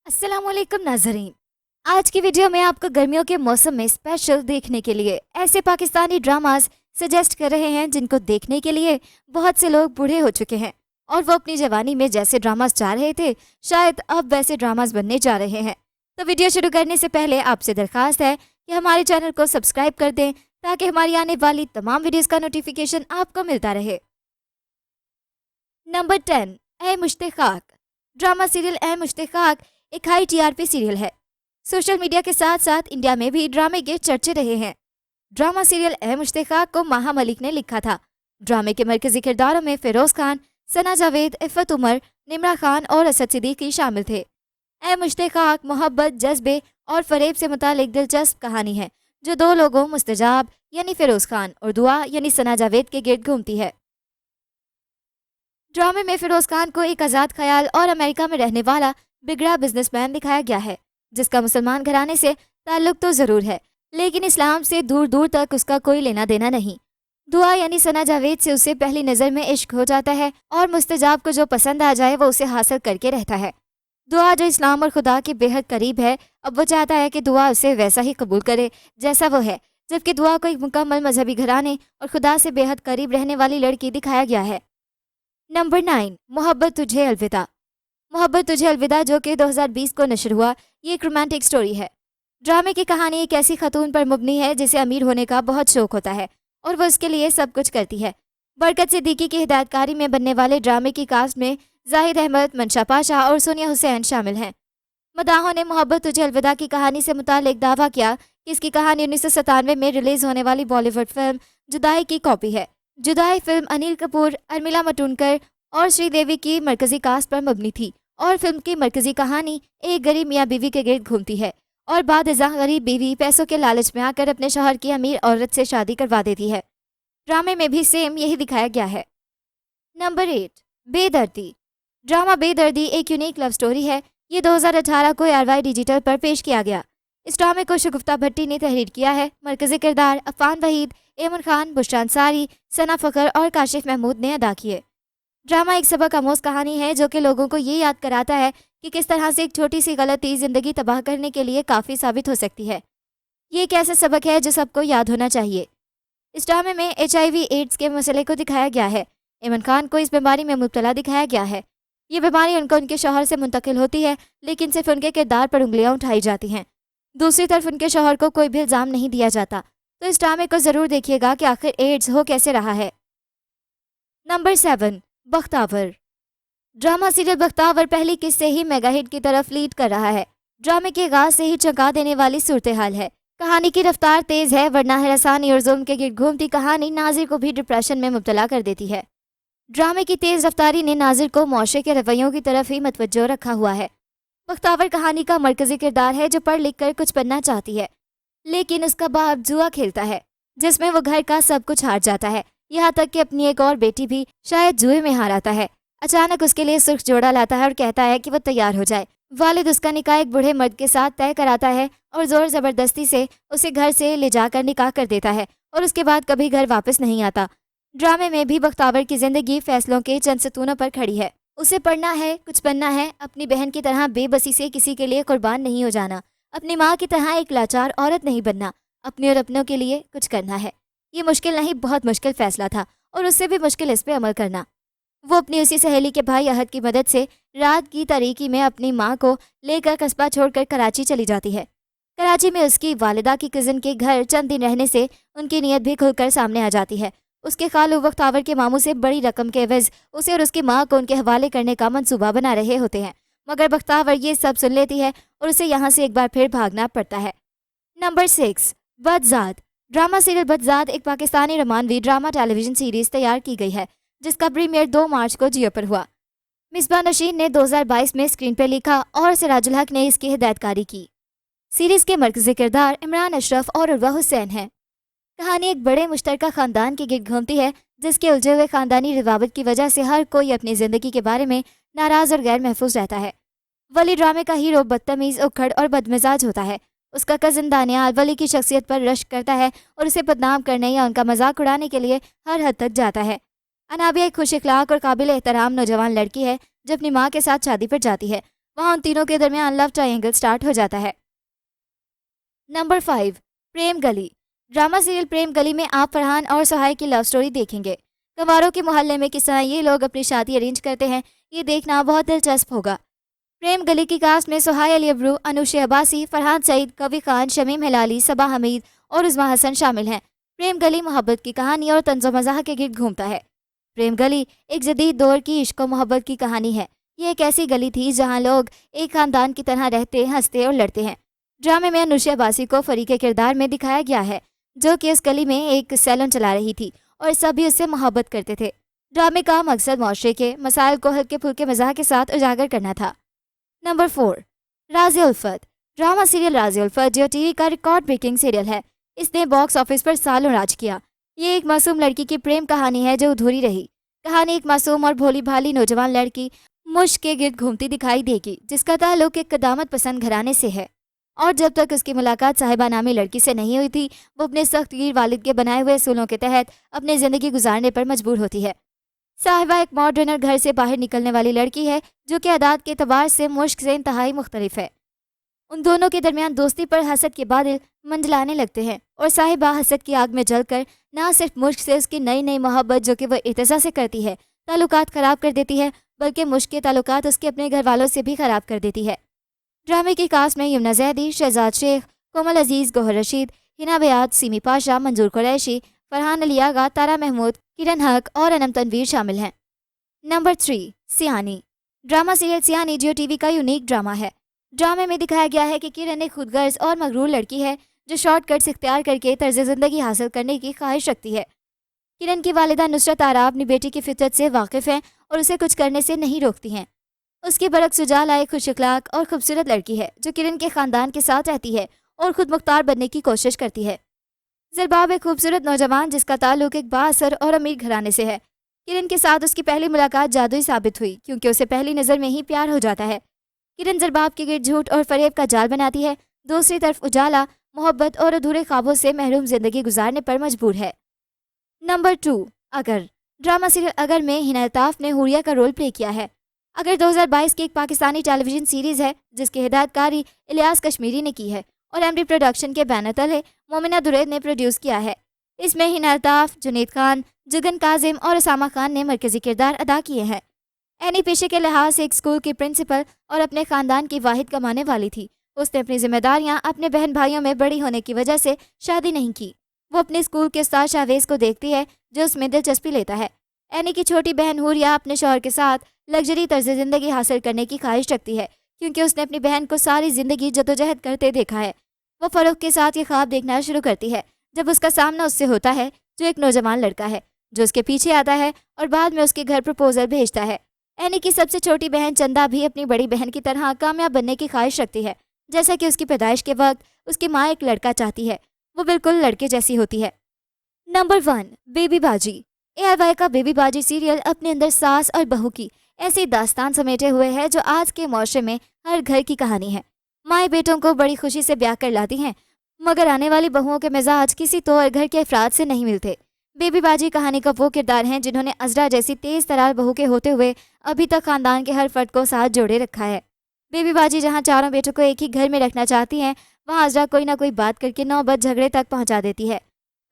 अस्सलाम वालेकुम नाजरीन। आज की वीडियो में आपको गर्मियों के मौसम में स्पेशल देखने के लिए ऐसे पाकिस्तानी ड्रामाज सजेस्ट कर रहे हैं जिनको देखने के लिए बहुत से लोग बूढ़े हो चुके हैं और वो अपनी जवानी में जैसे ड्रामाज चाह रहे थे शायद अब वैसे ड्रामाज बनने जा रहे हैं। तो वीडियो शुरू करने से पहले आपसे दरख्वास्त है कि हमारे चैनल को सब्सक्राइब कर दें ताकि हमारी आने वाली तमाम वीडियोस का नोटिफिकेशन आपको मिलता रहे। नंबर 10, ए मुश्ताक। ड्रामा सीरियल ए मुश्ताक एक हाई टीआरपी सीरियल है। सोशल मीडिया के साथ साथ इंडिया में भी ड्रामे के चर्चे रहे हैं। ड्रामा सीरियल ए मुश्ताक को माहा मलिक ने लिखा था। ड्रामे के मरकजी किरदारों में फिरोज खान, सना जावेद, इफ़त उमर, निमरा खान और असद सिद्दीकी शामिल थे। ए मुश्ताक मोहब्बत, जज्बे और फरेब से मुतालिक दिलचस्प कहानी है जो दो लोगों मुस्तजाब यानी फिरोज खान और दुआ यानी सना जावेद के गिर्द घूमती है। ड्रामे में फिरोज खान को एक आज़ाद ख्याल और अमेरिका में रहने वाला बिगड़ा बिजनेसमैन दिखाया गया है जिसका मुसलमान घराने से ताल्लुक तो ज़रूर है लेकिन इस्लाम से दूर दूर तक उसका कोई लेना देना नहीं। दुआ यानी सना जावेद से उसे पहली नज़र में इश्क हो जाता है और मुस्तजाब को जो पसंद आ जाए वो उसे हासिल करके रहता है। दुआ जो इस्लाम और खुदा के बेहद करीब है, अब वो चाहता है कि दुआ उसे वैसा ही कबूल करे जैसा वो है, जबकि दुआ को एक मुकम्मल मजहबी घराने और खुदा से बेहद करीब रहने वाली लड़की दिखाया गया है। नंबर 9, मोहब्बत तुझे अलविदा। मोहब्बत तुझे अलविदा जो कि 2020 को नशर हुआ, ये एक रोमांटिक स्टोरी है। ड्रामे की कहानी एक ऐसी खातून पर मुबनी है जिसे अमीर होने का बहुत शौक होता है और वो उसके लिए सब कुछ करती है। बरकत सिद्दीकी की हिदायतकारी में बनने वाले ड्रामे की कास्ट में जाहिद अहमद, मंशा पाशा और सोनिया हुसैन शामिल हैं। मदाहों ने मोहब्बत तुझे अलविदा की कहानी से मुतालिक दावा किया कि इसकी कहानी 1997 में रिलीज होने वाली बॉलीवुड फिल्म जुदाई की कॉपी है। जुदाई फिल्म अनिल कपूर, अर्मिला मटूंडकर और श्रीदेवी की मरकजी कास्ट पर मबनी थी और फिल्म की मरकजी कहानी एक गरीब मियाँ बीवी के गिर्द घूमती है और बाद गरीब बीवी पैसों के लालच में आकर अपने शौहर की अमीर औरत से शादी करवा देती है। ड्रामे में भी सेम यही दिखाया गया है। नंबर 8, बेदर्दी। ड्रामा बेदर्दी एक यूनिक लव स्टोरी है। ये 2018 को ARY डिजिटल पर पेश किया गया। इस ड्रामे को शगुफ्ता भट्टी ने तहरीर किया है। मरकजी किरदार अफान वहीद, एमन खान, बुशरा अंसारी, सना फखर और काशिफ महमूद ने अदा किए। ड्रामा एक सबक आमोज कहानी है जो कि लोगों को ये याद कराता है कि किस तरह से एक छोटी सी गलती ज़िंदगी तबाह करने के लिए काफ़ी साबित हो सकती है। ये एक ऐसा सबक है जो सबको याद होना चाहिए। इस ड्रामे में HIV एड्स के मसले को दिखाया गया है। इमन खान को इस बीमारी में मुब्तला दिखाया गया है। ये बीमारी उनको उनके शौहर से मुंतकिल होती है लेकिन सिर्फ उनके किरदार पर उंगलियां उठाई जाती हैं। दूसरी तरफ उनके शौहर को कोई भी इल्ज़ाम नहीं दिया जाता। तो इस ड्रामे को ज़रूर देखिएगा कि आखिर एड्स हो कैसे रहा है। Number 7, Bakhtawar. Drama serial Bakhtawar पहली किस्त से ही मेगा हिट की तरफ लीड कर रहा है। ड्रामे के आगाज से ही चौंका देने वाली सूरत हाल है। कहानी की रफ्तार तेज है वरना हरासानी और जुल्म के गिर्द घूमती कहानी नाजिर को भी डिप्रेशन में मुब्तला कर देती है। ड्रामे की तेज रफ्तारी ने नाजिर को मुआशरे के रवैयों की तरफ ही मतवज्जो रखा हुआ है। बख्तावर कहानी का मरकजी किरदार है जो पढ़ लिख कर कुछ बनना चाहती है लेकिन उसका बाप जुआ खेलता है जिसमें वो घर का सब कुछ हार जाता है, यहाँ तक कि अपनी एक और बेटी भी शायद जुए में हार आता है। अचानक उसके लिए सुर्ख जोड़ा लाता है और कहता है कि वो तैयार हो जाए। वालिद उसका निकाह एक बूढ़े मर्द के साथ तय कराता है और जोर ज़बरदस्ती से उसे घर से ले जाकर निकाह कर देता है और उसके बाद कभी घर वापस नहीं आता। ड्रामे में भी बख्तावर की ज़िंदगी फैसलों के चंद सतूनों पर खड़ी है। उसे पढ़ना है, कुछ बनना है, अपनी बहन की तरह बेबसी से किसी के लिए कुर्बान नहीं हो जाना, अपनी माँ की तरह एक लाचार औरत नहीं बनना, अपने और अपनों के लिए कुछ करना है। ये मुश्किल नहीं, बहुत मुश्किल फैसला था और उससे भी मुश्किल इस पे अमल करना। वो अपनी उसी सहेली के भाई अहद की मदद से रात की तारीकी में अपनी माँ को लेकर कस्बा छोड़कर कराची चली जाती है। कराची में उसकी वालिदा की कज़न के घर चंद दिन रहने से उनकी नीयत भी खुलकर सामने आ जाती है। उसके खालू बख्तावर के मामू से बड़ी रकम के एवज उसे और उसकी माँ को उनके हवाले करने का मंसूबा बना रहे होते हैं, मगर बख्तावर ये सब सुन लेती है और उसे यहाँ से एक बार फिर भागना पड़ता है। नंबर 6, बदजात। ड्रामा सीरियल बदजात एक पाकिस्तानी रोमानवी ड्रामा टेलीविज़न सीरीज़ तैयार की गई है जिसका प्रीमियर 2 मार्च को जियो पर हुआ। मिसबा नशीन ने 2022 में स्क्रीन पर लिखा और सिराजुल हक ने इसकी हिदायतकारी की। सीरीज़ के मरकज़ी किरदार इमरान अशरफ और उर्वा हुसैन हैं। कहानी एक बड़े मुश्तरका ख़ानदान के गिर्द घूमती है जिसके उलझे हुए ख़ानदानी रवाबत की वजह से हर कोई अपनी ज़िंदगी के बारे में नाराज़ और गैर महफूज रहता है। वली ड्रामे का हीरो बदतमीज़, उखड़ और बदमिजाज होता है। उसका कज़न दानियाल वली की शख्सियत पर रश्क करता है और उसे बदनाम करने या उनका मजाक उड़ाने के लिए हर हद तक जाता है। अनाबिया एक खुश इखलाक और काबिल एहतराम नौजवान लड़की है जो अपनी माँ के साथ शादी पर जाती है। वहाँ उन तीनों के दरमियान लव ट्रायंगल स्टार्ट हो जाता है। नंबर 5, प्रेम गली। ड्रामा सीरियल प्रेम गली में आप फरहान और सुहाय की लव स्टोरी देखेंगे। गंवारों के मोहल्ले में किस तरह ये लोग अपनी शादी अरेंज करते हैं, ये देखना बहुत दिलचस्प होगा। प्रेम गली की कास्ट में सुहाय अली अब्रू, अनुशे अब्बासी, फरहान सईद, कवि खान, शमीम हिलाली, सबा हमीद और उज़मा हसन शामिल हैं। प्रेम गली मोहब्बत की कहानी और तंज़ो मज़ाह के गिर्द घूमता है। प्रेम गली एक जदीद दौर की इश्क और मोहब्बत की कहानी है। ये एक ऐसी गली थी जहाँ लोग एक खानदान की तरह रहते, हंसते और लड़ते हैं। ड्रामे में अनुशे अब्बासी को फरीके किरदार में दिखाया गया है, जो कि उस गली में एक सैलून चला रही थी और सभी उससे मोहब्बत करते थे। ड्रामे का मकसद माशरे के मसाइल को हल्के फुल्के मज़ाक के साथ उजागर करना था। नंबर 4, राज़ उल्फत। ड्रामा सीरियल राज़ उल्फत जियो टीवी का रिकॉर्ड ब्रेकिंग सीरियल है। इसने बॉक्स ऑफिस पर सालों राज किया। ये एक मासूम लड़की की प्रेम कहानी है जो अधूरी रही। कहानी एक मासूम और भोली भाली नौजवान लड़की मुश्क के गिर्द घूमती दिखाई देगी, जिसका ताल्लुक एक कदामत पसंद घराने से है। और जब तक उसकी मुलाकात साहिबा नामी लड़की से नहीं हुई थी, वो अपने सख्तगीर वालिद के बनाए हुए असूलों के तहत अपनी ज़िंदगी गुजारने पर मजबूर होती है। साहिबा एक मॉडर्न और घर से बाहर निकलने वाली लड़की है, जो कि आदात के एतबार से मुश्क से इंतहाई मुख्तलिफ है। उन दोनों के दरमियान दोस्ती पर हसद के बादल मंडलाने लगते हैं और साहिबा हसद की आग में जलकर ना सिर्फ मुश्क से उसकी नई नई मोहब्बत जो कि वह इर्तिज़ा से करती है ताल्लुकात ख़राब कर देती है, बल्कि मुश्क के ताल्लुकात उसके अपने घर वालों से भी ख़राब कर देती है। ड्रामे की कास्ट में यमुना जैदी, शहजाद शेख, कोमल अजीज़, गौहर रशीद, हिना बयाद, सीमी पाशा, मंजूर कुरैशी, फरहान अली आगा, तारा महमूद, किरण हक और अनम तनवीर शामिल हैं। नंबर 3, सियानी। ड्रामा सीरियल सियानी जियो टीवी का यूनिक ड्रामा है। ड्रामे में दिखाया गया है कि किरण एक खुदगर्ज और मगरूर लड़की है जो शॉर्टकट्स इख्तियार करके तर्ज ज़िंदगी हासिल करने की ख्वाहिश रखती है। किरण की वालिदा नुसरत आरा अपनी बेटी की फितरत से वाकिफ़ हैं और उसे कुछ करने से नहीं रोकती हैं। उसके बरक्स उजाला एक खुश अखलाक और खूबसूरत लड़की है जो किरण के ख़ानदान के साथ रहती है और खुद मुख्तार बनने की कोशिश करती है। ज़रबाब एक खूबसूरत नौजवान जिसका ताल्लुक एक बाअसर और अमीर घराने से है। किरण के साथ उसकी पहली मुलाकात जादुई साबित हुई क्योंकि उसे पहली नज़र में ही प्यार हो जाता है। किरण ज़रबाब के गिर्द झूठ और फरेब का जाल बनाती है। दूसरी तरफ उजाला मोहब्बत और अधूरे ख्वाबों से महरूम ज़िंदगी गुजारने पर मजबूर है। नंबर 2, अगर। ड्रामा सीरियल अगर में हिना अल्ताफ़ ने हुरिया का रोल प्ले किया है। अगर 2022 की एक पाकिस्तानी टेलीविज़न सीरीज़ है जिसकी हिदायतकारी इलियास कश्मीरी ने की है और एमडी प्रोडक्शन के बैनर तले मोमिना दुरैद ने प्रोड्यूस किया है। इसमें हिना अल्ताफ़, जुनैद खान, जुगन काजिम और उसामा खान ने मरकज़ी किरदार अदा किए हैं। एनी पेशे के लिहाज से एक स्कूल की प्रिंसिपल और अपने ख़ानदान की वाहिद कमाने वाली थी। उसने अपनी जिम्मेदारियां अपने बहन भाइयों में बड़ी होने की वजह से शादी नहीं की। वो अपने स्कूल के उस्ताद शाहवेज को देखती है जो उसमें दिलचस्पी लेता है। एनी की छोटी बहन हुरिया अपने शौहर के साथ लग्जरी तर्ज ज़िंदगी हासिल करने की ख्वाहिश रखती है क्योंकि उसने अपनी बहन को सारी ज़िंदगी जदोजहद करते देखा है। वो फ़रोख के साथ ये ख्वाब देखना शुरू करती है जब उसका सामना उससे होता है जो एक नौजवान लड़का है जो उसके पीछे आता है और बाद में उसके घर प्रपोजल भेजता है। एनी की सबसे छोटी बहन चंदा भी अपनी बड़ी बहन की तरह कामयाब बनने की ख्वाहिश रखती है। जैसा कि उसकी पैदाइश के वक्त उसकी माँ एक लड़का चाहती है, वो बिल्कुल लड़के जैसी होती है। नंबर 1, बेबी बाजी। ARY का बेबी बाजी सीरियल अपने अंदर सास और बहू की ऐसी दास्तान समेटे हुए है जो आज के माशरे में हर घर की कहानी है। माएँ बेटों को बड़ी खुशी से ब्याह कर लाती हैं, मगर आने वाली बहुओं के मिजाज किसी तो और घर के अफराद से नहीं मिलते। बेबी बाजी कहानी का वो किरदार हैं जिन्होंने अजरा जैसी तेज़ तरार बहू के होते हुए अभी तक ख़ानदान के हर फर्द को साथ जोड़े रखा है। बेबी बाजी जहाँ चारों बेटों को एक ही घर में रखना चाहती हैं, वहाँ अजरा कोई ना कोई बात करके नौबत झगड़े तक पहुँचा देती है।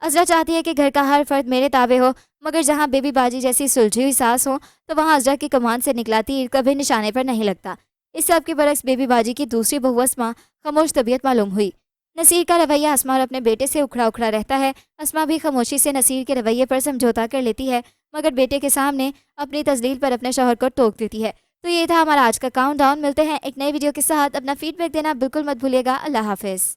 अजरा चाहती है कि घर का हर फर्द मेरे ताबे हो, मगर जहाँ बेबी बाजी जैसी सुलझी हुई सास हो तो वहाँ अजरा की कमान से निकला तीर कभी निशाने पर नहीं लगता। इस सब के बरक्स बेबी बाजी की दूसरी बहू अस्मा खामोश तबीयत मालूम हुई। नसीर का रवैया अस्मा और अपने बेटे से उखड़ा उखड़ा रहता है। अस्मा भी खामोशी से नसीर के रवैये पर समझौता कर लेती है, मगर बेटे के सामने अपनी तजलील पर अपने शौहर को टोक देती है। तो ये था हमारा आज का काउंटडाउन। मिलते हैं एक नई वीडियो के साथ। अपना फीडबैक देना बिल्कुल मत भूलिएगा। अल्लाह हाफिज़।